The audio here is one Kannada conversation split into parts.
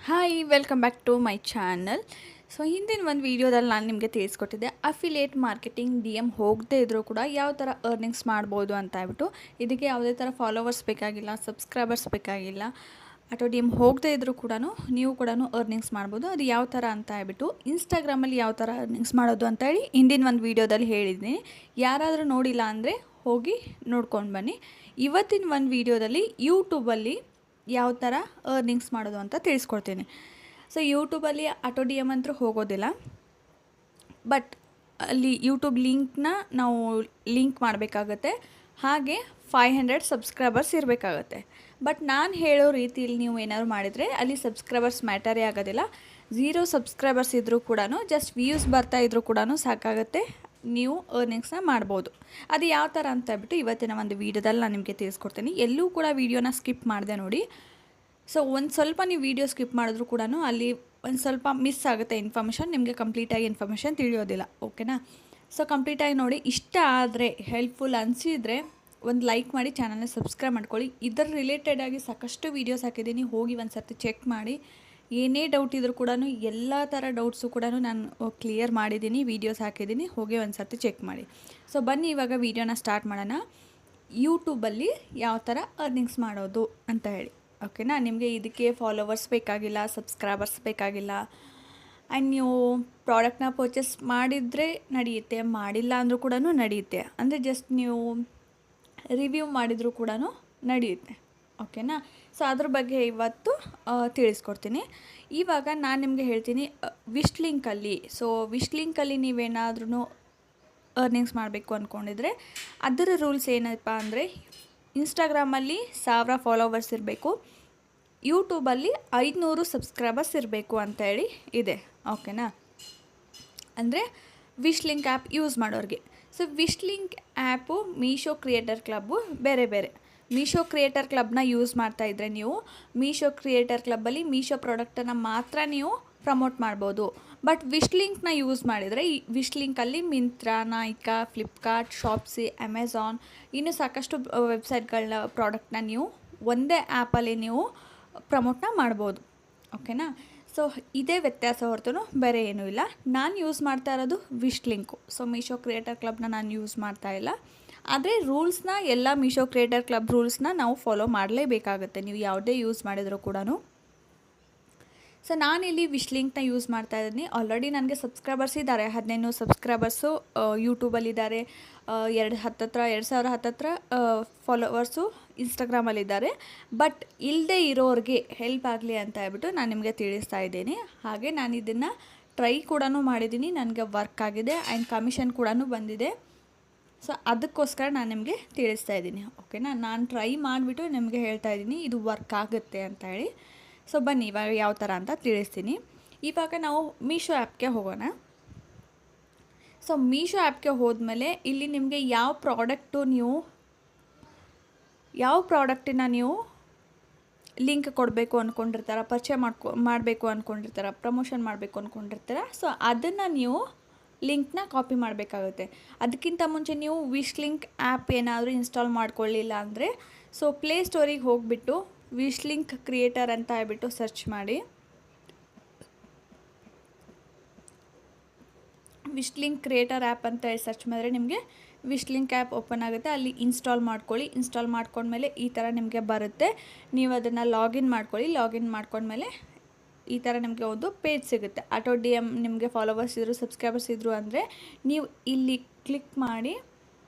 Hi welcome back to my channel. So ಹಿಂದಿನ ಒಂದು ವೀಡಿಯೋದಲ್ಲಿ ನಾನು ನಿಮಗೆ ತಿಳಿಸ್ಕೊಟ್ಟಿದ್ದೆ ಅಫಿಲಿಯೇಟ್ ಮಾರ್ಕೆಟಿಂಗ್ DM ಹೋಗದೇ ಇದ್ದರೂ ಕೂಡ ಯಾವ ಥರ ಅರ್ನಿಂಗ್ಸ್ ಮಾಡ್ಬೋದು ಅಂತ ಹೇಳ್ಬಿಟ್ಟು. ಇದಕ್ಕೆ ಯಾವುದೇ ಥರ ಫಾಲೋವರ್ಸ್ ಬೇಕಾಗಿಲ್ಲ, ಸಬ್ಸ್ಕ್ರೈಬರ್ಸ್ ಬೇಕಾಗಿಲ್ಲ, ಅಥವಾ DM ಹೋಗದೇ ಇದ್ದರೂ ಕೂಡ ನೀವು ಕೂಡ ಅರ್ನಿಂಗ್ಸ್ ಮಾಡ್ಬೋದು. ಅದು ಯಾವ ಥರ ಅಂತ ಹೇಳ್ಬಿಟ್ಟು ಇನ್ಸ್ಟಾಗ್ರಾಮಲ್ಲಿ ಯಾವ ಥರ ಅರ್ನಿಂಗ್ಸ್ ಮಾಡೋದು ಅಂತ ಹೇಳಿ ಹಿಂದಿನ ಒಂದು ವೀಡಿಯೋದಲ್ಲಿ ಹೇಳಿದ್ದೀನಿ. ಯಾರಾದರೂ ನೋಡಿಲ್ಲ ಅಂದರೆ ಹೋಗಿ ನೋಡ್ಕೊಂಡು ಬನ್ನಿ. ಇವತ್ತಿನ ಒಂದು ವೀಡಿಯೋದಲ್ಲಿ ಯೂಟ್ಯೂಬಲ್ಲಿ ಯಾವ ಥರ ಅರ್ನಿಂಗ್ಸ್ ಮಾಡೋದು ಅಂತ ತಿಳಿಸ್ಕೊಡ್ತೀನಿ. ಸೊ ಯೂಟ್ಯೂಬಲ್ಲಿ ಆಟೋ DM ಅಂತೂ ಹೋಗೋದಿಲ್ಲ, ಬಟ್ ಅಲ್ಲಿ ಯೂಟ್ಯೂಬ್ ಲಿಂಕ್ನ ನಾವು ಲಿಂಕ್ ಮಾಡಬೇಕಾಗತ್ತೆ. ಹಾಗೆ 500 ಸಬ್ಸ್ಕ್ರೈಬರ್ಸ್ ಇರಬೇಕಾಗತ್ತೆ. ಬಟ್ ನಾನು ಹೇಳೋ ರೀತಿಯಲ್ಲಿ ನೀವು ಏನಾದ್ರು ಮಾಡಿದರೆ ಅಲ್ಲಿ ಸಬ್ಸ್ಕ್ರೈಬರ್ಸ್ ಮ್ಯಾಟರೇ ಆಗೋದಿಲ್ಲ. 0 ಸಬ್ಸ್ಕ್ರೈಬರ್ಸ್ ಇದ್ದರೂ ಕೂಡ ಜಸ್ಟ್ ವ್ಯೂಸ್ ಬರ್ತಾ ಇದ್ದರೂ ಕೂಡ ಸಾಕಾಗುತ್ತೆ, ನೀವು ಅರ್ನಿಂಗ್ಸ್ನ ಮಾಡ್ಬೋದು. ಅದು ಯಾವ ಥರ ಅಂತ ಹೇಳ್ಬಿಟ್ಟು ಇವತ್ತಿನ ಒಂದು ವೀಡಿಯೋದಲ್ಲಿ ನಾನು ನಿಮಗೆ ತಿಳಿಸ್ಕೊಡ್ತೀನಿ. ಎಲ್ಲೂ ಕೂಡ ವೀಡಿಯೋನ ಸ್ಕಿಪ್ ಮಾಡಿದೆ ನೋಡಿ. ಸೊ ಒಂದು ಸ್ವಲ್ಪ ನೀವು ವೀಡಿಯೋ ಸ್ಕಿಪ್ ಮಾಡಿದ್ರೂ ಕೂಡ ಅಲ್ಲಿ ಒಂದು ಸ್ವಲ್ಪ ಮಿಸ್ ಆಗುತ್ತೆ ಇನ್ಫಾರ್ಮೇಷನ್, ನಿಮಗೆ ಕಂಪ್ಲೀಟಾಗಿ ಇನ್ಫಾರ್ಮೇಷನ್ ತಿಳಿಯೋದಿಲ್ಲ. ಓಕೆನಾ? ಸೊ ಕಂಪ್ಲೀಟಾಗಿ ನೋಡಿ. ಇಷ್ಟ ಆದರೆ ಹೆಲ್ಪ್ಫುಲ್ ಅನಿಸಿದರೆ ಒಂದು ಲೈಕ್ ಮಾಡಿ, ಚಾನಲ್ನ ಸಬ್ಸ್ಕ್ರೈಬ್ ಮಾಡ್ಕೊಳ್ಳಿ. ಇದರ ರಿಲೇಟೆಡಾಗಿ ಸಾಕಷ್ಟು ವೀಡಿಯೋಸ್ ಹಾಕಿದ್ದೀನಿ, ಹೋಗಿ ಒಂದು ಸರ್ತಿ ಚೆಕ್ ಮಾಡಿ. ಏನೇ ಡೌಟ್ ಇದ್ದರೂ ಕೂಡ ಎಲ್ಲ ಥರ ಡೌಟ್ಸು ಕೂಡ ನಾನು ಕ್ಲಿಯರ್ ಮಾಡಿದ್ದೀನಿ, ವೀಡಿಯೋಸ್ ಹಾಕಿದ್ದೀನಿ, ಹೋಗಿ ಒಂದು ಸರ್ತಿ ಚೆಕ್ ಮಾಡಿ. ಸೊ ಬನ್ನಿ ಇವಾಗ ವೀಡಿಯೋನ ಸ್ಟಾರ್ಟ್ ಮಾಡೋಣ. ಯೂಟ್ಯೂಬಲ್ಲಿ ಯಾವ ಥರ ಅರ್ನಿಂಗ್ಸ್ ಮಾಡೋದು ಅಂತ ಹೇಳಿ. ಓಕೆನಾ? ನಿಮಗೆ ಇದಕ್ಕೆ ಫಾಲೋವರ್ಸ್ ಬೇಕಾಗಿಲ್ಲ, ಸಬ್ಸ್ಕ್ರೈಬರ್ಸ್ ಬೇಕಾಗಿಲ್ಲ. ಆ್ಯಂಡ್ ನೀವು ಪ್ರಾಡಕ್ಟ್ನ ಪರ್ಚೇಸ್ ಮಾಡಿದರೆ ನಡೆಯುತ್ತೆ, ಮಾಡಿಲ್ಲ ಅಂದರೂ ಕೂಡ ನಡೆಯುತ್ತೆ. ಅಂದರೆ ಜಸ್ಟ್ ನೀವು ರಿವ್ಯೂ ಮಾಡಿದರೂ ಕೂಡ ನಡೆಯುತ್ತೆ. ಓಕೆನಾ? ಸೊ ಅದ್ರ ಬಗ್ಗೆ ಇವತ್ತು ತಿಳಿಸ್ಕೊಡ್ತೀನಿ. ಇವಾಗ ನಾನು ನಿಮಗೆ ಹೇಳ್ತೀನಿ ವಿಶ್ ಲಿಂಕಲ್ಲಿ. ಸೊ ವಿಶ್ ಲಿಂಕಲ್ಲಿ ನೀವೇನಾದ್ರೂ ಅರ್ನಿಂಗ್ಸ್ ಮಾಡಬೇಕು ಅಂದ್ಕೊಂಡಿದ್ರೆ ಅದರ ರೂಲ್ಸ್ ಏನಪ್ಪ ಅಂದರೆ, ಇನ್ಸ್ಟಾಗ್ರಾಮಲ್ಲಿ 1000 ಫಾಲೋವರ್ಸ್ ಇರಬೇಕು, ಯೂಟ್ಯೂಬಲ್ಲಿ 500 ಸಬ್ಸ್ಕ್ರೈಬರ್ಸ್ ಇರಬೇಕು ಅಂತೇಳಿ ಇದೆ. ಓಕೆನಾ? ಅಂದರೆ ವಿಶ್ ಲಿಂಕ್ ಆ್ಯಪ್ ಯೂಸ್ ಮಾಡೋರಿಗೆ. So wish link app Meesho creator club ಬೇರೆ ಬೇರೆ. ಮೀಶೋ ಕ್ರಿಯೇಟರ್ ಕ್ಲಬ್ನ ಯೂಸ್ ಮಾಡ್ತಾಯಿದ್ರೆ ನೀವು ಮೀಶೋ ಕ್ರಿಯೇಟರ್ ಕ್ಲಬ್ಬಲ್ಲಿ ಮೀಶೋ ಪ್ರಾಡಕ್ಟನ್ನು ಮಾತ್ರ ನೀವು ಪ್ರಮೋಟ್ ಮಾಡ್ಬೋದು. ಬಟ್ ವಿಶ್ ಲಿಂಕ್ನ ಯೂಸ್ ಮಾಡಿದರೆ ಈ ವಿಶ್ ಲಿಂಕಲ್ಲಿ ಮಿಂತ್ರಾ, ನಾಯ್ಕಾ, ಫ್ಲಿಪ್ಕಾರ್ಟ್, ಶಾಪ್ಸಿ, ಅಮೆಝಾನ್ ಇನ್ನೂ ಸಾಕಷ್ಟು ವೆಬ್ಸೈಟ್ಗಳನ್ನ ಪ್ರಾಡಕ್ಟ್ನ ನೀವು ಒಂದೇ ಆ್ಯಪಲ್ಲಿ ನೀವು ಪ್ರಮೋಟ್ನ ಮಾಡ್ಬೋದು. ಓಕೆನಾ? ಸೊ ಇದೇ ವ್ಯತ್ಯಾಸ ಹೊರತು ಬೇರೆ ಏನೂ ಇಲ್ಲ. ನಾನು ಯೂಸ್ ಮಾಡ್ತಾ ಇರೋದು wish link. So Meesho creator ಕ್ಲಬ್ನ ನಾನು ಯೂಸ್ ಮಾಡ್ತಾ ಇಲ್ಲ. ಆದರೆ ರೂಲ್ಸ್ನ ಎಲ್ಲ ಮೀಶೋ ಕ್ರಿಯೇಟರ್ ಕ್ಲಬ್ ರೂಲ್ಸ್ನ ನಾವು ಫಾಲೋ ಮಾಡಲೇಬೇಕಾಗುತ್ತೆ, ನೀವು ಯಾವುದೇ ಯೂಸ್ ಮಾಡಿದರೂ ಕೂಡ. ಸೊ ನಾನಿಲ್ಲಿ ವಿಶ್ ಲಿಂಕ್ನ ಯೂಸ್ ಮಾಡ್ತಾ ಇದ್ದೀನಿ. ಆಲ್ರೆಡಿ ನನಗೆ ಸಬ್ಸ್ಕ್ರೈಬರ್ಸ್ ಇದ್ದಾರೆ, 1500 ಸಬ್ಸ್ಕ್ರೈಬರ್ಸು ಯೂಟ್ಯೂಬಲ್ಲಿದ್ದಾರೆ. 2000 ಹತ್ತತ್ರ ಫಾಲೋವರ್ಸು ಇನ್ಸ್ಟಾಗ್ರಾಮಲ್ಲಿದ್ದಾರೆ. ಬಟ್ ಇಲ್ಲದೆ ಇರೋರಿಗೆ ಹೆಲ್ಪ್ ಆಗಲಿ ಅಂತ ಹೇಳ್ಬಿಟ್ಟು ನಾನು ನಿಮಗೆ ತಿಳಿಸ್ತಾ ಇದ್ದೀನಿ. ಹಾಗೆ ನಾನು ಇದನ್ನು ಟ್ರೈ ಕೂಡ ಮಾಡಿದ್ದೀನಿ, ನನಗೆ ವರ್ಕ್ ಆಗಿದೆ ಆ್ಯಂಡ್ ಕಮಿಷನ್ ಕೂಡ ಬಂದಿದೆ. ಸೊ ಅದಕ್ಕೋಸ್ಕರ ನಾನು ನಿಮಗೆ ತಿಳಿಸ್ತಾ ಇದ್ದೀನಿ. ಓಕೆನಾ? ನಾನು ಟ್ರೈ ಮಾಡಿಬಿಟ್ಟು ನಿಮಗೆ ಹೇಳ್ತಾ ಇದ್ದೀನಿ ಇದು ವರ್ಕ್ ಆಗುತ್ತೆ ಅಂತ ಹೇಳಿ. ಸೊ ಬನ್ನಿ ಇವಾಗ ಯಾವ ಥರ ಅಂತ ತಿಳಿಸ್ತೀನಿ. ಇವಾಗ ನಾವು ಮೀಶೋ ಆ್ಯಪ್ಗೆ ಹೋಗೋಣ. ಸೊ ಮೀಶೋ ಆ್ಯಪ್ಗೆ ಹೋದ್ಮೇಲೆ ಇಲ್ಲಿ ನಿಮಗೆ ಯಾವ ಪ್ರಾಡಕ್ಟಿನ ನೀವು ಲಿಂಕ್ ಕೊಡಬೇಕು ಅಂದ್ಕೊಂಡಿರ್ತಾರ, ಪರಿಚಯ ಮಾಡಬೇಕು ಅಂದ್ಕೊಂಡಿರ್ತಾರ, ಪ್ರಮೋಷನ್ ಮಾಡಬೇಕು ಅಂದ್ಕೊಂಡಿರ್ತಾರ. ಸೊ ಅದನ್ನು ನೀವು ಲಿಂಕ್ನ ಕಾಪಿ ಮಾಡಬೇಕಾಗುತ್ತೆ. ಅದಕ್ಕಿಂತ ಮುಂಚೆ ನೀವು ವಿಶ್ ಲಿಂಕ್ ಆ್ಯಪ್ ಏನಾದರೂ ಇನ್ಸ್ಟಾಲ್ ಮಾಡ್ಕೊಳ್ಳಿಲ್ಲ ಅಂದರೆ ಸೊ ಪ್ಲೇಸ್ಟೋರಿಗೆ ಹೋಗಿಬಿಟ್ಟು ವಿಶ್ ಲಿಂಕ್ ಕ್ರಿಯೇಟರ್ ಅಂತ ಹೇಳ್ಬಿಟ್ಟು ಸರ್ಚ್ ಮಾಡಿ. ವಿಶ್ ಲಿಂಕ್ ಕ್ರಿಯೇಟರ್ ಆ್ಯಪ್ ಅಂತ ಹೇಳಿ ಸರ್ಚ್ ಮಾಡಿದ್ರೆ ನಿಮಗೆ ವಿಶ್ ಲಿಂಕ್ ಆ್ಯಪ್ ಓಪನ್ ಆಗುತ್ತೆ. ಅಲ್ಲಿ ಇನ್ಸ್ಟಾಲ್ ಮಾಡ್ಕೊಳ್ಳಿ. ಇನ್ಸ್ಟಾಲ್ ಮಾಡ್ಕೊಂಡ್ಮೇಲೆ ಈ ಥರ ನಿಮಗೆ ಬರುತ್ತೆ. ನೀವು ಅದನ್ನು ಲಾಗಿನ್ ಮಾಡ್ಕೊಳ್ಳಿ. ಲಾಗಿನ್ ಮಾಡ್ಕೊಂಡ್ಮೇಲೆ ಈ ಥರ ನಿಮಗೆ ಒಂದು ಪೇಜ್ ಸಿಗುತ್ತೆ. ಆಟೋ DM ನಿಮಗೆ ಫಾಲೋವರ್ಸ್ ಇದ್ದರು, ಸಬ್ಸ್ಕ್ರೈಬರ್ಸ್ ಇದ್ದರು ಅಂದರೆ ನೀವು ಇಲ್ಲಿ ಕ್ಲಿಕ್ ಮಾಡಿ,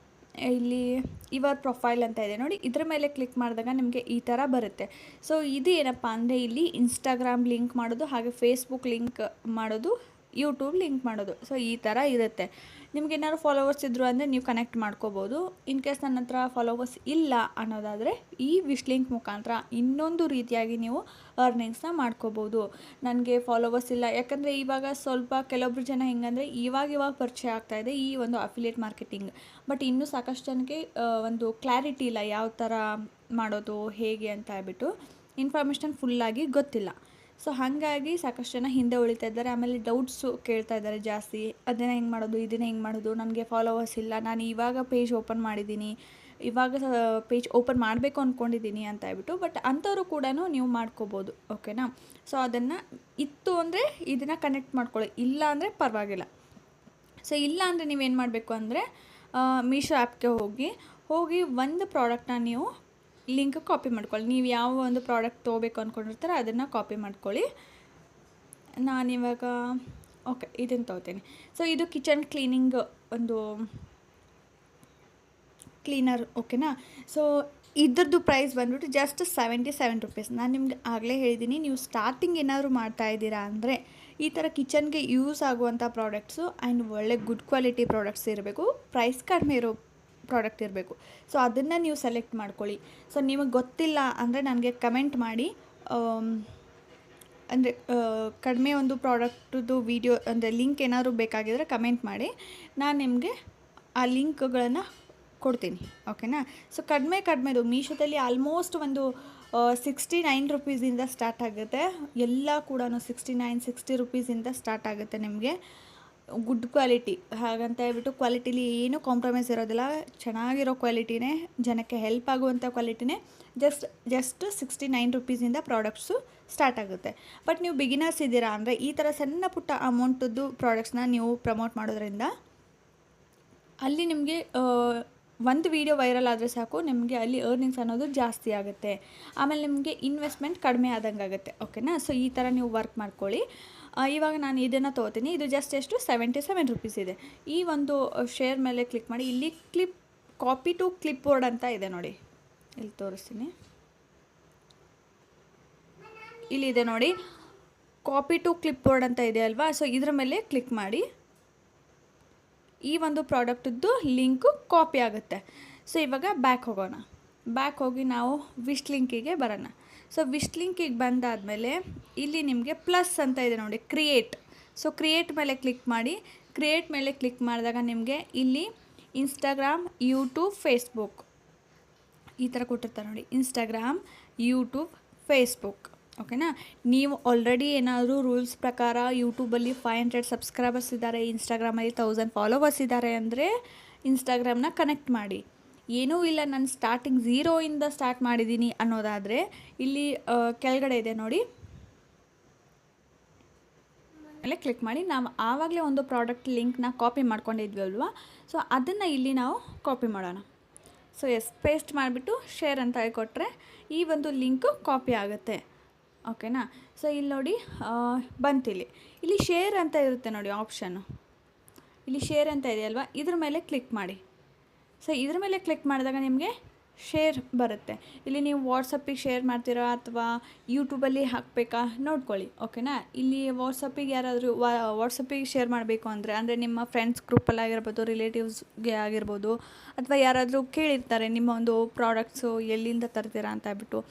ಇಲ್ಲಿ ಯುವರ್ ಪ್ರೊಫೈಲ್ ಅಂತ ಇದೆ ನೋಡಿ, ಇದರ ಮೇಲೆ ಕ್ಲಿಕ್ ಮಾಡಿದಾಗ ನಿಮಗೆ ಈ ಥರ ಬರುತ್ತೆ. ಸೊ ಇದು ಏನಪ್ಪ ಅಂದರೆ ಇಲ್ಲಿ ಇನ್ಸ್ಟಾಗ್ರಾಮ್ ಲಿಂಕ್ ಮಾಡೋದು, ಹಾಗೆ ಫೇಸ್ಬುಕ್ ಲಿಂಕ್ ಮಾಡೋದು, ಯೂಟ್ಯೂಬ್ ಲಿಂಕ್ ಮಾಡೋದು. ಸೊ ಈ ಥರ ಇರುತ್ತೆ. ನಿಮ್ಗೆ ಏನಾದ್ರು ಫಾಲೋವರ್ಸ್ ಇದ್ದರು ಅಂದರೆ ನೀವು ಕನೆಕ್ಟ್ ಮಾಡ್ಕೋಬೋದು. ಇನ್ ಕೇಸ್ ನನ್ನ ಹತ್ರ ಫಾಲೋವರ್ಸ್ ಇಲ್ಲ ಅನ್ನೋದಾದರೆ ಈ ವಿಶ್ ಲಿಂಕ್ ಮುಖಾಂತರ ಇನ್ನೊಂದು ರೀತಿಯಾಗಿ ನೀವು ಅರ್ನಿಂಗ್ಸ್ನ ಮಾಡ್ಕೋಬೋದು. ನನಗೆ ಫಾಲೋವರ್ಸ್ ಇಲ್ಲ, ಯಾಕಂದರೆ ಇವಾಗ ಸ್ವಲ್ಪ ಕೆಲವೊಬ್ರು ಜನ ಹೆಂಗಂದರೆ ಇವಾಗ ಪರಿಚಯ ಆಗ್ತಾಯಿದೆ ಈ ಒಂದು ಅಫಿಲಿಯೇಟ್ ಮಾರ್ಕೆಟಿಂಗ್. ಬಟ್ ಇನ್ನೂ ಸಾಕಷ್ಟು ಜನಕ್ಕೆ ಒಂದು ಕ್ಲಾರಿಟಿ ಇಲ್ಲ ಯಾವ ಥರ ಮಾಡೋದು ಹೇಗೆ ಅಂತ ಹೇಳ್ಬಿಟ್ಟು ಇನ್ಫಾರ್ಮೇಷನ್ ಫುಲ್ಲಾಗಿ ಗೊತ್ತಿಲ್ಲ. ಸೊ ಹಾಗಾಗಿ ಸಾಕಷ್ಟು ಜನ ಹಿಂದೆ ಉಳಿತಾ ಇದ್ದಾರೆ. ಆಮೇಲೆ ಡೌಟ್ಸು ಕೇಳ್ತಾ ಇದ್ದಾರೆ ಜಾಸ್ತಿ, ಅದನ್ನು ಹೆಂಗೆ ಮಾಡೋದು, ಇದನ್ನು ಹೆಂಗೆ ಮಾಡೋದು, ನನಗೆ ಫಾಲೋವರ್ಸ್ ಇಲ್ಲ, ನಾನು ಇವಾಗ ಪೇಜ್ ಓಪನ್ ಮಾಡಿದ್ದೀನಿ, ಇವಾಗ ಪೇಜ್ ಓಪನ್ ಮಾಡಬೇಕು ಅಂದ್ಕೊಂಡಿದ್ದೀನಿ ಅಂತ ಹೇಳ್ಬಿಟ್ಟು, ಬಟ್ ಅಂಥವರು ಕೂಡ ನೀವು ಮಾಡ್ಕೋಬೋದು. ಓಕೆನಾ. ಸೊ ಅದನ್ನು ಇತ್ತು ಅಂದರೆ ಇದನ್ನು ಕನೆಕ್ಟ್ ಮಾಡ್ಕೊಳ್ಳಿ, ಇಲ್ಲ ಅಂದರೆ ಪರವಾಗಿಲ್ಲ. ಸೊ ಇಲ್ಲ ಅಂದರೆ ನೀವೇನು ಮಾಡಬೇಕು ಅಂದರೆ ಮೀಶೋ ಆ್ಯಪ್ಗೆ ಹೋಗಿ ಒಂದು ಪ್ರಾಡಕ್ಟ್ನ ನೀವು ಲಿಂಕ್ ಕಾಪಿ ಮಾಡ್ಕೊಳ್ಳಿ. ನೀವು ಯಾವ ಒಂದು ಪ್ರಾಡಕ್ಟ್ ತೊಗೋಬೇಕು ಅಂದ್ಕೊಂಡಿರ್ತಾರೆ ಅದನ್ನು ಕಾಪಿ ಮಾಡ್ಕೊಳ್ಳಿ. ನಾನಿವಾಗ ಇದನ್ನು ತೊಗೋತೀನಿ. ಸೊ ಇದು ಕಿಚನ್ ಕ್ಲೀನಿಂಗ್ ಒಂದು ಕ್ಲೀನರ್. ಓಕೆನಾ. ಸೊ ಇದ್ರದ್ದು ಪ್ರೈಸ್ ಬಂದ್ಬಿಟ್ಟು ಜಸ್ಟ್ 77 ರುಪೀಸ್. ನಾನು ನಿಮ್ಗೆ ಆಗಲೇ ಹೇಳಿದ್ದೀನಿ, ನೀವು ಸ್ಟಾರ್ಟಿಂಗ್ ಏನಾದರೂ ಮಾಡ್ತಾಯಿದ್ದೀರಾ ಅಂದರೆ ಈ ಥರ ಕಿಚನ್ಗೆ ಯೂಸ್ ಆಗುವಂಥ ಪ್ರಾಡಕ್ಟ್ಸು ಆ್ಯಂಡ್ ಒಳ್ಳೆ ಗುಡ್ ಕ್ವಾಲಿಟಿ ಪ್ರಾಡಕ್ಟ್ಸ್ ಇರಬೇಕು, ಪ್ರೈಸ್ ಕಡಿಮೆ ಇರೋ ಪ್ರಾಡಕ್ಟ್ ಇರಬೇಕು. ಸೊ ಅದನ್ನು ನೀವು ಸೆಲೆಕ್ಟ್ ಮಾಡ್ಕೊಳ್ಳಿ. ಸೊ ನಿಮಗೆ ಗೊತ್ತಿಲ್ಲ ಅಂದರೆ ನನಗೆ ಕಮೆಂಟ್ ಮಾಡಿ, ಅಂದರೆ ಕಡಿಮೆ ಒಂದು ಪ್ರಾಡಕ್ಟದು ವೀಡಿಯೋ ಅಂದರೆ ಲಿಂಕ್ ಏನಾದರೂ ಬೇಕಾಗಿದ್ದರೆ ಕಮೆಂಟ್ ಮಾಡಿ, ನಾನು ನಿಮಗೆ ಆ ಲಿಂಕ್ಗಳನ್ನು ಕೊಡ್ತೀನಿ. ಓಕೆನಾ. ಸೊ ಕಡಿಮೆದು ಮೀಶೋದಲ್ಲಿ ಆಲ್ಮೋಸ್ಟ್ ಒಂದು 69 ರುಪೀಸಿಂದ ಸ್ಟಾರ್ಟ್ ಆಗುತ್ತೆ. ಎಲ್ಲ ಕೂಡ 60 ರುಪೀಸಿಂದ ಸ್ಟಾರ್ಟ್ ಆಗುತ್ತೆ ನಿಮಗೆ. ಗುಡ್ ಕ್ವಾಲಿಟಿ ಹಾಗಂತ ಹೇಳ್ಬಿಟ್ಟು ಕ್ವಾಲಿಟಿಲಿ ಏನೂ ಕಾಂಪ್ರಮೈಸ್ ಇರೋದಿಲ್ಲ, ಚೆನ್ನಾಗಿರೋ ಕ್ವಾಲಿಟಿನೇ, ಜನಕ್ಕೆ ಹೆಲ್ಪ್ ಆಗುವಂಥ ಕ್ವಾಲಿಟಿನೇ. ಜಸ್ಟ್ 69 ರುಪೀಸಿಂದ ಪ್ರಾಡಕ್ಟ್ಸು ಸ್ಟಾರ್ಟ್ ಆಗುತ್ತೆ. ಬಟ್ ನೀವು ಬಿಗಿನರ್ಸ್ ಇದ್ದೀರಾ ಅಂದರೆ ಈ ಥರ ಸಣ್ಣ ಪುಟ್ಟ ಅಮೌಂಟದ್ದು ಪ್ರಾಡಕ್ಟ್ಸ್ನ ನೀವು ಪ್ರಮೋಟ್ ಮಾಡೋದ್ರಿಂದ ಅಲ್ಲಿ ನಿಮಗೆ ಒಂದು ವೀಡಿಯೋ ವೈರಲ್ ಆದರೆ ಸಾಕು, ನಿಮಗೆ ಅಲ್ಲಿ ಅರ್ನಿಂಗ್ಸ್ ಅನ್ನೋದು ಜಾಸ್ತಿ ಆಗುತ್ತೆ. ಆಮೇಲೆ ನಿಮಗೆ ಇನ್ವೆಸ್ಟ್ಮೆಂಟ್ ಕಡಿಮೆ ಆದಂಗೆ ಆಗುತ್ತೆ. ಓಕೆನಾ. ಸೊ ಈ ಥರ ನೀವು ವರ್ಕ್ ಮಾಡ್ಕೊಳ್ಳಿ. ಇವಾಗ ನಾನು ಇದನ್ನು ತೊಗೋತೀನಿ. ಇದು ಜಸ್ಟ್ ಎಷ್ಟು 77 ರುಪೀಸ್ ಇದೆ. ಈ ಒಂದು ಶೇರ್ ಮೇಲೆ ಕ್ಲಿಕ್ ಮಾಡಿ, ಇಲ್ಲಿ ಕಾಪಿ ಟು ಕ್ಲಿಪ್ ಬೋರ್ಡ್ ಅಂತ ಇದೆ ನೋಡಿ, ಇಲ್ಲಿ ತೋರಿಸ್ತೀನಿ. ಇಲ್ಲಿದೆ ನೋಡಿ, ಕಾಪಿ ಟು ಕ್ಲಿಪ್ ಬೋರ್ಡ್ ಅಂತ ಇದೆ ಅಲ್ವಾ. ಸೊ ಇದ್ರ ಮೇಲೆ ಕ್ಲಿಕ್ ಮಾಡಿ, ಈ ಒಂದು ಪ್ರಾಡಕ್ಟದ್ದು ಲಿಂಕು ಕಾಪಿ ಆಗುತ್ತೆ. ಸೊ ಇವಾಗ ಬ್ಯಾಕ್ ಹೋಗಿ ನಾವು ವಿಶ್ ಲಿಂಕಿಗೆ ಬರೋಣ. ಸೊ ವಿಶ್ ಲಿಂಕಿಗೆ ಬಂದಾದಮೇಲೆ ಇಲ್ಲಿ ನಿಮಗೆ ಪ್ಲಸ್ ಅಂತ ಇದೆ ನೋಡಿ, ಕ್ರಿಯೇಟ್. ಸೊ ಕ್ರಿಯೇಟ್ ಮೇಲೆ ಕ್ಲಿಕ್ ಮಾಡಿ. ಕ್ರಿಯೇಟ್ ಮೇಲೆ ಕ್ಲಿಕ್ ಮಾಡಿದಾಗ ನಿಮಗೆ ಇಲ್ಲಿ ಇನ್ಸ್ಟಾಗ್ರಾಮ್, ಯೂಟ್ಯೂಬ್, ಫೇಸ್ಬುಕ್ ಈ ಥರ ಕೊಟ್ಟಿರ್ತಾರೆ ನೋಡಿ, ಇನ್ಸ್ಟಾಗ್ರಾಮ್, ಯೂಟ್ಯೂಬ್, ಫೇಸ್ಬುಕ್. ಓಕೆನಾ. ನೀವು ಆಲ್ರೆಡಿ ಏನಾದರೂ ರೂಲ್ಸ್ ಪ್ರಕಾರ ಯೂಟ್ಯೂಬಲ್ಲಿ 500 ಸಬ್ಸ್ಕ್ರೈಬರ್ಸ್ ಇದ್ದಾರೆ, ಇನ್ಸ್ಟಾಗ್ರಾಮಲ್ಲಿ 1000 ಫಾಲೋವರ್ಸ್ ಇದ್ದಾರೆ ಅಂದರೆ ಇನ್ಸ್ಟಾಗ್ರಾಮ್ನ ಕನೆಕ್ಟ್ ಮಾಡಿ. ಏನೂ ಇಲ್ಲ, ನಾನು ಸ್ಟಾರ್ಟಿಂಗ್ 0ಇಂದ ಸ್ಟಾರ್ಟ್ ಮಾಡಿದ್ದೀನಿ ಅನ್ನೋದಾದರೆ ಇಲ್ಲಿ ಕೆಳಗಡೆ ಇದೆ ನೋಡಿ, ಮೇಲೆ ಕ್ಲಿಕ್ ಮಾಡಿ. ನಾವು ಆವಾಗಲೇ ಒಂದು ಪ್ರಾಡಕ್ಟ್ ಲಿಂಕ್ನ ಕಾಪಿ ಮಾಡ್ಕೊಂಡಿದ್ವಿ ಅಲ್ವಾ. ಸೊ ಅದನ್ನು ಇಲ್ಲಿ ನಾವು ಕಾಪಿ ಮಾಡೋಣ. ಸೊ ಪೇಸ್ಟ್ ಮಾಡಿಬಿಟ್ಟು ಶೇರ್ ಅಂತ ಕೊಟ್ಟರೆ ಈ ಒಂದು ಲಿಂಕು ಕಾಪಿ ಆಗುತ್ತೆ. ಓಕೆನಾ. ಸೊ ಇಲ್ಲಿ ನೋಡಿ ಇಲ್ಲಿ ಶೇರ್ ಅಂತ ಇರುತ್ತೆ ನೋಡಿ ಆಪ್ಷನ್ನು, ಇಲ್ಲಿ ಶೇರ್ ಅಂತ ಇದೆಯಲ್ವಾ, ಇದ್ರ ಮೇಲೆ ಕ್ಲಿಕ್ ಮಾಡಿ. ಸೊ ಇದ್ರ ಮೇಲೆ ಕ್ಲಿಕ್ ಮಾಡಿದಾಗ ನಿಮಗೆ ಶೇರ್ ಬರುತ್ತೆ. ಇಲ್ಲಿ ನೀವು ವಾಟ್ಸಪ್ಪಿಗೆ ಶೇರ್ ಮಾಡ್ತೀರಾ ಅಥವಾ ಯೂಟ್ಯೂಬಲ್ಲಿ ಹಾಕಬೇಕಾ ನೋಡ್ಕೊಳ್ಳಿ. ಓಕೆನಾ. ಇಲ್ಲಿ ವಾಟ್ಸಪ್ಪಿಗೆ ಯಾರಾದರೂ ವಾಟ್ಸಪ್ಪಿಗೆ ಶೇರ್ ಮಾಡಬೇಕು ಅಂದರೆ ನಿಮ್ಮ ಫ್ರೆಂಡ್ಸ್ ಗ್ರೂಪಲ್ಲಿ ಆಗಿರ್ಬೋದು, ರಿಲೇಟಿವ್ಸ್ಗೆ ಆಗಿರ್ಬೋದು, ಅಥವಾ ಯಾರಾದರೂ ಕೇಳಿರ್ತಾರೆ ನಿಮ್ಮ ಒಂದು ಪ್ರಾಡಕ್ಟ್ಸು ಎಲ್ಲಿಂದ ತರ್ತೀರಾ ಅಂತ ಹೇಳ್ಬಿಟ್ಟು,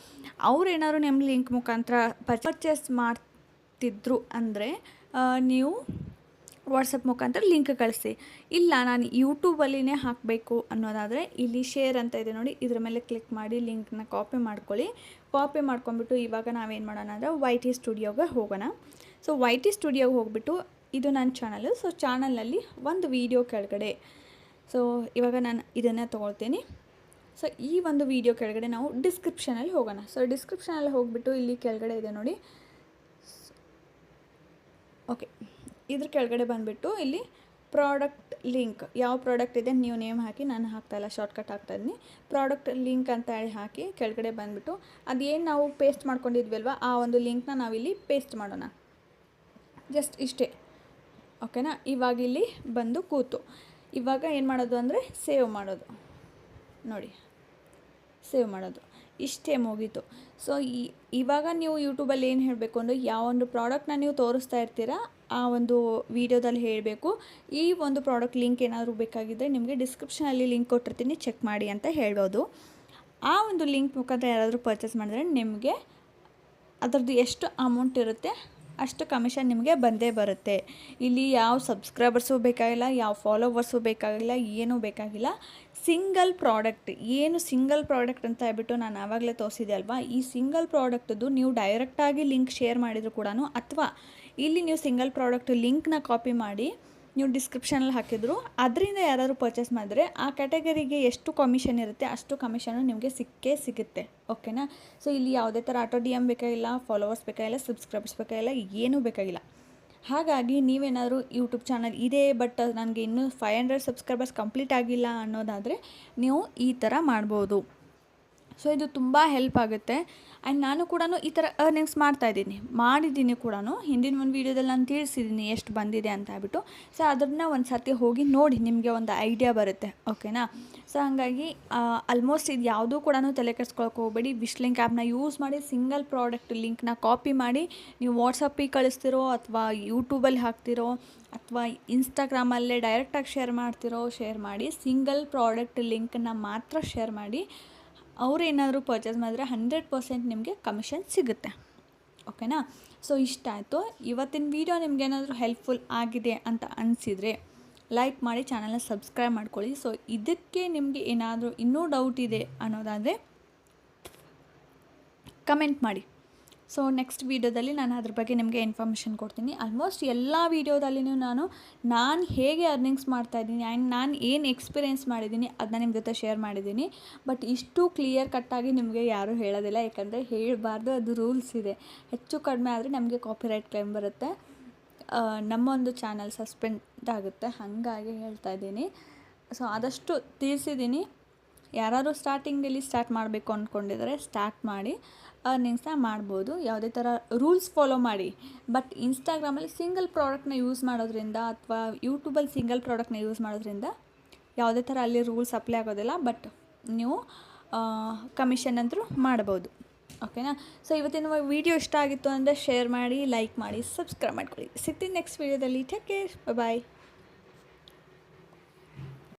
ಅವ್ರು ಏನಾದ್ರು ನಿಮ್ಮ ಲಿಂಕ್ ಮುಖಾಂತರ ಪರ್ಚೇಸ್ ಮಾಡ್ತಿದ್ರು ಅಂದರೆ ನೀವು ವಾಟ್ಸಪ್ ಮುಖಾಂತರ ಲಿಂಕ್ ಕಳಿಸಿ. ಇಲ್ಲ ನಾನು ಯೂಟ್ಯೂಬಲ್ಲಿನೇ ಹಾಕಬೇಕು ಅನ್ನೋದಾದರೆ ಇಲ್ಲಿ ಶೇರ್ ಅಂತ ಇದೆ ನೋಡಿ, ಇದ್ರ ಮೇಲೆ ಕ್ಲಿಕ್ ಮಾಡಿ ಲಿಂಕ್ನ ಕಾಪಿ ಮಾಡ್ಕೊಳ್ಳಿ. ಕಾಪಿ ಮಾಡ್ಕೊಂಬಿಟ್ಟು ಇವಾಗ ನಾವೇನು ಮಾಡೋಣ ಅಂದರೆ YT ಸ್ಟುಡಿಯೋಗೆ ಹೋಗೋಣ. ಸೊ YT ಸ್ಟುಡಿಯೋಗೆ ಹೋಗ್ಬಿಟ್ಟು, ಇದು ನನ್ನ ಚಾನಲು. ಸೊ ಚಾನಲ್ನಲ್ಲಿ ಒಂದು ವೀಡಿಯೋ ಕೆಳಗಡೆ, ಸೊ ಇವಾಗ ನಾನು ಇದನ್ನು ತೊಗೊಳ್ತೀನಿ. ಸೊ ಈ ಒಂದು ವೀಡಿಯೋ ಕೆಳಗಡೆ ನಾವು ಡಿಸ್ಕ್ರಿಪ್ಷನಲ್ಲಿ ಹೋಗೋಣ. ಸೊ ಡಿಸ್ಕ್ರಿಪ್ಷನಲ್ಲಿ ಹೋಗ್ಬಿಟ್ಟು ಇಲ್ಲಿ ಕೆಳಗಡೆ ಇದೆ ನೋಡಿ, ಓಕೆ, ಇದ್ರ ಕೆಳಗಡೆ ಬಂದುಬಿಟ್ಟು ಇಲ್ಲಿ ಪ್ರಾಡಕ್ಟ್ ಲಿಂಕ್, ಯಾವ ಪ್ರಾಡಕ್ಟ್ ಇದೆ ನೀವು ನೇಮ್ ಹಾಕಿ, ನಾನು ಹಾಕ್ತಾಯಿಲ್ಲ, ಶಾರ್ಟ್ಕಟ್ ಹಾಕ್ತಾಯಿದ್ದೀನಿ. ಪ್ರಾಡಕ್ಟ್ ಲಿಂಕ್ ಅಂತ ಹೇಳಿ ಹಾಕಿ ಕೆಳಗಡೆ ಬಂದುಬಿಟ್ಟು ಅದೇನು ನಾವು ಪೇಸ್ಟ್ ಮಾಡ್ಕೊಂಡಿದ್ವಿ ಅಲ್ವಾ, ಆ ಒಂದು ಲಿಂಕ್ನ ನಾವಿಲ್ಲಿ ಪೇಸ್ಟ್ ಮಾಡೋಣ. ಜಸ್ಟ್ ಇಷ್ಟೇ. ಓಕೆನಾ. ಇವಾಗ ಇಲ್ಲಿ ಬಂದು ಕೂತು ಇವಾಗ ಏನು ಮಾಡೋದು ಅಂದರೆ ಸೇವ್ ಮಾಡೋದು ನೋಡಿ, ಸೇವ್ ಮಾಡೋದು, ಇಷ್ಟೇ ಮುಗೀತು. ಸೊ ಇವಾಗ ನೀವು ಯೂಟ್ಯೂಬಲ್ಲಿ ಏನು ಹೇಳಬೇಕು ಅಂದರೆ ಯಾವ ಒಂದು ಪ್ರಾಡಕ್ಟ್ನ ನೀವು ತೋರಿಸ್ತಾ ಇರ್ತೀರಾ ಆ ಒಂದು ವೀಡಿಯೋದಲ್ಲಿ ಹೇಳಬೇಕು, ಈ ಒಂದು ಪ್ರಾಡಕ್ಟ್ ಲಿಂಕ್ ಏನಾದರೂ ಬೇಕಾಗಿದ್ದರೆ ನಿಮಗೆ ಡಿಸ್ಕ್ರಿಪ್ಷನಲ್ಲಿ ಲಿಂಕ್ ಕೊಟ್ಟಿರ್ತೀನಿ, ಚೆಕ್ ಮಾಡಿ ಅಂತ ಹೇಳೋದು. ಆ ಒಂದು ಲಿಂಕ್ ಮುಖಾಂತರ ಯಾರಾದರೂ ಪರ್ಚೇಸ್ ಮಾಡಿದ್ರೆ ನಿಮಗೆ ಅದರದ್ದು ಎಷ್ಟು ಅಮೌಂಟ್ ಇರುತ್ತೆ ಅಷ್ಟು ಕಮಿಷನ್ ನಿಮಗೆ ಬಂದೇ ಬರುತ್ತೆ. ಇಲ್ಲಿ ಯಾವ ಸಬ್ಸ್ಕ್ರೈಬರ್ಸು ಬೇಕಾಗಿಲ್ಲ, ಯಾವ ಫಾಲೋವರ್ಸು ಬೇಕಾಗಿಲ್ಲ, ಏನೂ ಬೇಕಾಗಿಲ್ಲ. ಸಿಂಗಲ್ ಪ್ರಾಡಕ್ಟ್ ಅಂತ ಹೇಳ್ಬಿಟ್ಟು ನಾನು ಆವಾಗಲೇ ತೋರಿಸಿದೆ ಅಲ್ವಾ, ಈ ಸಿಂಗಲ್ ಪ್ರಾಡಕ್ಟದ್ದು ನೀವು ಡೈರೆಕ್ಟಾಗಿ ಲಿಂಕ್ ಶೇರ್ ಮಾಡಿದರೂ ಕೂಡ, ಅಥವಾ ಇಲ್ಲಿ ನೀವು ಸಿಂಗಲ್ ಪ್ರಾಡಕ್ಟ್ ಲಿಂಕ್ನ ಕಾಪಿ ಮಾಡಿ ನೀವು ಡಿಸ್ಕ್ರಿಪ್ಷನಲ್ಲಿ ಹಾಕಿದ್ರು ಅದರಿಂದ ಯಾರಾದರೂ ಪರ್ಚೇಸ್ ಮಾಡಿದ್ರೆ ಆ ಕ್ಯಾಟಗರಿಗೆ ಎಷ್ಟು ಕಮಿಷನ್ ಇರುತ್ತೆ ಅಷ್ಟು ಕಮಿಷನ್ನು ನಿಮಗೆ ಸಿಗುತ್ತೆ. ಓಕೆನಾ. ಸೊ ಇಲ್ಲಿ ಯಾವುದೇ ಥರ ಆಟೋ ಡಿ ಎಮ್ ಬೇಕಾಗಿಲ್ಲ, ಫಾಲೋವರ್ಸ್ ಬೇಕಾಗಿಲ್ಲ, ಸಬ್ಸ್ಕ್ರೈಬರ್ಸ್ ಬೇಕಾಗಿಲ್ಲ, ಏನೂ ಬೇಕಾಗಿಲ್ಲ. ಹಾಗಾಗಿ ನೀವೇನಾದರೂ ಯೂಟ್ಯೂಬ್ ಚಾನಲ್ ಇದೆ ಬಟ್ ನನಗೆ ಇನ್ನೂ 500 ಸಬ್ಸ್ಕ್ರೈಬರ್ಸ್ ಕಂಪ್ಲೀಟ್ ಆಗಿಲ್ಲ ಅನ್ನೋದಾದರೆ ನೀವು ಈ ಥರ ಮಾಡ್ಬೋದು. ಸೊ ಇದು ತುಂಬ ಹೆಲ್ಪ್ ಆಗುತ್ತೆ. ಆ್ಯಂಡ್ ನಾನು ಕೂಡ ಈ ಥರ ಅರ್ನಿಂಗ್ಸ್ ಮಾಡಿದ್ದೀನಿ ಕೂಡ. ಹಿಂದಿನ ಒಂದು ವೀಡಿಯೋದಲ್ಲಿ ನಾನು ತಿಳಿಸಿದ್ದೀನಿ ಎಷ್ಟು ಬಂದಿದೆ ಅಂತ ಹೇಳ್ಬಿಟ್ಟು. ಸೊ ಅದನ್ನು ಒಂದು ಸರ್ತಿ ಹೋಗಿ ನೋಡಿ, ನಿಮಗೆ ಒಂದು ಐಡಿಯಾ ಬರುತ್ತೆ. ಓಕೆನಾ. ಸೊ ಹಾಗಾಗಿ ಆಲ್ಮೋಸ್ಟ್ ಇದು ಯಾವುದೂ ಕೂಡ ತಲೆ ಕೆಡಿಸ್ಕೊಳಕ್ಕೆ ಹೋಗಬೇಡಿ. ವಿಶ್ ಲಿಂಕ್ ಆ್ಯಪ್ನ ಯೂಸ್ ಮಾಡಿ ಸಿಂಗಲ್ ಪ್ರಾಡಕ್ಟ್ ಲಿಂಕ್ನ ಕಾಪಿ ಮಾಡಿ ನೀವು ವಾಟ್ಸಪ್ಪಿಗೆ ಕಳಿಸ್ತಿರೋ ಅಥವಾ ಯೂಟ್ಯೂಬಲ್ಲಿ ಹಾಕ್ತಿರೋ ಅಥವಾ ಇನ್ಸ್ಟಾಗ್ರಾಮಲ್ಲೇ ಡೈರೆಕ್ಟಾಗಿ ಶೇರ್ ಮಾಡಿ ಸಿಂಗಲ್ ಪ್ರಾಡಕ್ಟ್ ಲಿಂಕನ್ನು ಮಾತ್ರ ಶೇರ್ ಮಾಡಿ. ಅವರೇನಾದರೂ ಪರ್ಚೇಸ್ ಮಾಡಿದ್ರೆ 100% ನಿಮಗೆ ಕಮಿಷನ್ ಸಿಗುತ್ತೆ. ಓಕೆನಾ. ಸೊ ಇಷ್ಟ ಆಯಿತು. ಇವತ್ತಿನ ವೀಡಿಯೋ ನಿಮಗೇನಾದರೂ ಹೆಲ್ಪ್ಫುಲ್ ಆಗಿದೆ ಅಂತ ಅನಿಸಿದರೆ ಲೈಕ್ ಮಾಡಿ, ಚಾನಲ್ನ ಸಬ್ಸ್ಕ್ರೈಬ್ ಮಾಡ್ಕೊಳ್ಳಿ. ಸೊ ಇದಕ್ಕೆ ನಿಮಗೆ ಏನಾದರೂ ಇನ್ನೂ ಡೌಟ್ ಇದೆ ಅನ್ನೋದಾದರೆ ಕಮೆಂಟ್ ಮಾಡಿ. ಸೊ ನೆಕ್ಸ್ಟ್ ವೀಡಿಯೋದಲ್ಲಿ ನಾನು ಅದ್ರ ಬಗ್ಗೆ ನಿಮಗೆ ಇನ್ಫಾರ್ಮೇಷನ್ ಕೊಡ್ತೀನಿ. ಆಲ್ಮೋಸ್ಟ್ ಎಲ್ಲ ವೀಡಿಯೋದಲ್ಲಿಯೂ ನಾನು ಹೇಗೆ ಅರ್ನಿಂಗ್ಸ್ ಮಾಡ್ತಾಯಿದ್ದೀನಿ ಆ್ಯಂಡ್ ನಾನು ಏನು ಎಕ್ಸ್ಪೀರಿಯೆನ್ಸ್ ಮಾಡಿದ್ದೀನಿ ಅದನ್ನ ನಿಮ್ಮ ಜೊತೆ ಶೇರ್ ಮಾಡಿದ್ದೀನಿ. ಬಟ್ ಇಷ್ಟು ಕ್ಲಿಯರ್ ಕಟ್ಟಾಗಿ ನಿಮಗೆ ಯಾರೂ ಹೇಳೋದಿಲ್ಲ, ಯಾಕಂದರೆ ಹೇಳಬಾರ್ದು, ಅದು ರೂಲ್ಸ್ ಇದೆ. ಹೆಚ್ಚು ಕಡಿಮೆ ಆದರೆ ನಮಗೆ ಕಾಪಿರೈಟ್ ಕ್ಲೈಮ್ ಬರುತ್ತೆ, ನಮ್ಮೊಂದು ಚಾನಲ್ ಸಸ್ಪೆಂಡ್ ಆಗುತ್ತೆ. ಹಾಗಾಗಿ ಹೇಳ್ತಾ ಇದ್ದೀನಿ. ಸೊ ಆದಷ್ಟು ತಿಳಿಸಿದ್ದೀನಿ. ಯಾರಾದರೂ ಸ್ಟಾರ್ಟಿಂಗಲ್ಲಿ ಸ್ಟಾರ್ಟ್ ಮಾಡಬೇಕು ಅಂದ್ಕೊಂಡಿದ್ದಾರೆ ಸ್ಟಾರ್ಟ್ ಮಾಡಿ, ಅರ್ನಿಂಗ್ಸ್ನ ಮಾಡ್ಬೋದು. ಯಾವುದೇ ಥರ ರೂಲ್ಸ್ ಫಾಲೋ ಮಾಡಿ. ಬಟ್ ಇನ್ಸ್ಟಾಗ್ರಾಮಲ್ಲಿ ಸಿಂಗಲ್ ಪ್ರಾಡಕ್ಟ್ನ ಯೂಸ್ ಮಾಡೋದ್ರಿಂದ ಅಥವಾ ಯೂಟ್ಯೂಬಲ್ಲಿ ಸಿಂಗಲ್ ಪ್ರಾಡಕ್ಟ್ನ ಯೂಸ್ ಮಾಡೋದ್ರಿಂದ ಯಾವುದೇ ಥರ ಅಲ್ಲಿ ರೂಲ್ಸ್ ಅಪ್ಲೈ ಆಗೋದಿಲ್ಲ. ಬಟ್ ನೀವು ಕಮಿಷನ್ ಅಂತೂ ಮಾಡ್ಬೋದು. ಓಕೆನಾ. ಸೊ ಇವತ್ತಿನ ವೀಡಿಯೋ ಇಷ್ಟ ಆಗಿತ್ತು ಅಂದರೆ ಶೇರ್ ಮಾಡಿ, ಲೈಕ್ ಮಾಡಿ, ಸಬ್ಸ್ಕ್ರೈಬ್ ಮಾಡ್ಕೊಳ್ಳಿ. ಸಿಗ್ತೀನಿ ನೆಕ್ಸ್ಟ್ ವೀಡಿಯೋದಲ್ಲಿ. ಟೇಕ್ ಕೇರ್, ಬಾಯ್.